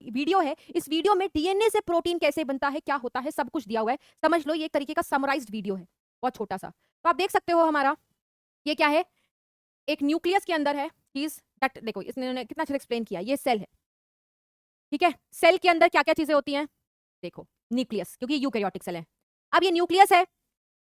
Video है, इस video में डीएनए से प्रोटीन कैसे बनता है, क्या होता है, सब कुछ दिया हुआ है। समझ लो ये एक तरीके का समराइज्ड वीडियो है, बहुत छोटा सा। तो आप देख सकते हो हमारा ये क्या है, एक न्यूक्लियस के अंदर है चीज दैट, देखो इसने कितना अच्छा एक्सप्लेन किया, ये सेल है, ठीक है। सेल के अंदर क्या क्या चीजें होती हैं, देखो न्यूक्लियस, क्योंकि यूकैरियोटिक सेल है। अब ये न्यूक्लियस है,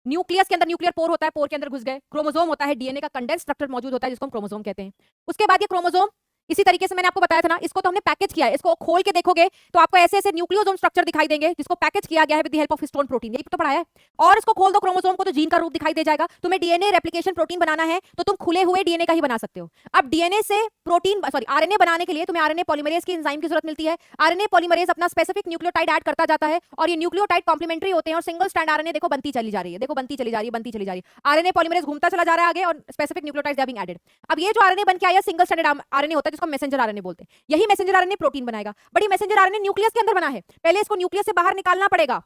न्यूक्लियस के अंदर न्यूक्लियर पोर होता है, पोर के अंदर घुस गए, क्रोमोसोम होता है, डीएनए का कंडेंस स्ट्रक्चर मौजूद होता है जिसको हम क्रोमोसोम कहते हैं। उसके बाद ये क्रोमोसोम इसी तरीके से मैंने आपको बताया था ना, इसको तो हमने पैकेज किया है, इसको खोल के देखोगे तो आपको ऐसे ऐसे न्यूक्लियोसोम स्ट्रक्चर दिखाई देंगे जिसको पैकेज किया गया है with the help of histone protein, यही तो पढ़ाया है। और इसको खोल दो क्रोमोसोम को तो जीन का रूप दिखाई दे जाएगा। तुम्हें डीएनए रेप्लिकेशन प्रोटीन बनाना है तो तुम खुले हुए डीएनए का ही बना सकते हो। अब डीएनए से प्रोटीन सॉरी आरएनए बनाने के लिए तुम्हें आरएनए पॉलीमरेज की एंजाइम की जरूरत मिलती है। आरएनए पॉलीमरेज अपना स्पेसिफिक न्यूक्लियोटाइड ऐड करता जाता है और ये न्यूक्लियोटाइड कॉम्प्लीमेंटरी होते हैं और सिंगल स्ट्रैंड आरएनए देखो बनती चली जा रही है, देखो बनती चली जा रही है, बनती चली जा रही है। आरएनए पॉलीमरेज घूमता चला जा रहा है आगे और specific nucleotides are being added. अब ये जो आरएनए बन के आया सिंगल स्ट्रैंडेड आरएनए होता है जिसको मैसेंजर आरएनए बोलते हैं। यही मैसेंजर आरएनए प्रोटीन बनाएगा। बड़ी मैसेंजर आरएनए न्यूक्लियस के अंदर बना है, पहले इसको न्यूक्लियस से बाहर निकालना पड़ेगा,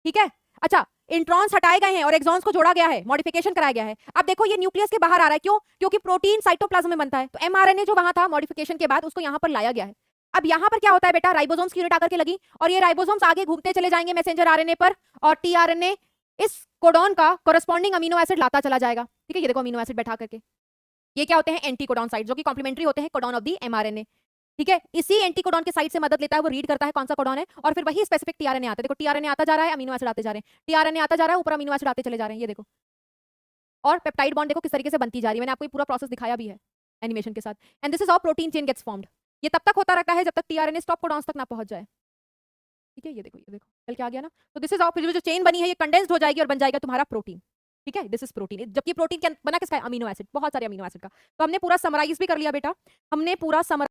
ठीक है। अच्छा, इंट्रॉन्स हटाए गए हैं और एक्सॉन्स को जोड़ा गया है, मॉडिफिकेशन कराया गया है। अब देखो ये न्यूक्लियस के बाहर आ रहा है, क्यों? क्योंकि प्रोटीन साइटोप्लाज्म में बनता है, तो एमआरएनए जो वहां था मॉडिफिकेशन के बाद उसको यहां पर लाया गया है। अब यहां पर क्या होता है बेटा, राइबोसोम्स की यूनिट आकर के लगी और ये राइबोसोम्स आगे घूमते चले जाएंगे मैसेंजर आरएनए पर और टीआरएनए इस कोडॉन का कोरस्पॉन्डिंग अमीनो एसिड लाता चला जाएगा, ठीक है। ये देखो अमीनो एसिड बैठा करके, ये क्या होते हैं, एंटी कोडॉन साइट, जो कि कॉम्प्लीमेंट्री होते हैं कोडॉन ऑफ दी एमआरएनए, ठीक है। इसी एंटी कोडॉन के साइड से मदद लेता है, वो रीड करता है कौन सा कोडॉन है और फिर वही स्पेसिफिक टीआरएनए आता है। देखो टीआरएनए आता जा रहा है, अमीनो एसिड आते जा रहे हैं, टीआरएनए आता जा रहा है, ऊपर अमीनो एसिड आते चले जा रहे हैं, ये देखो। और पेप्टाइड बॉन्ड देखो किस तरीके से बनती जा रही है, मैंने आपको ये पूरा प्रोसेस दिखाया भी है एनिमेशन के साथ। And this is how protein chain gets formed. ये तब तक होता रहता है जब तक टीआरएनए स्टॉप कोडॉन्स तक ना पहुंच जाए, ठीक है। ये देखो, ये देखो चल के आ गया ना। तो दिस इज हाउ फिर जो चेन बनी है ये कंडेंस्ड हो जाएगी और बन जाएगा तुम्हारा प्रोटीन, ठीक है। दिस इज प्रोटीन, जबकि प्रोटीन बना किसका है, अमीनो एसिड, बहुत सारे अमीनो एसिड का। तो हमने पूरा समराइज भी कर लिया बेटा, हमने पूरा समराइज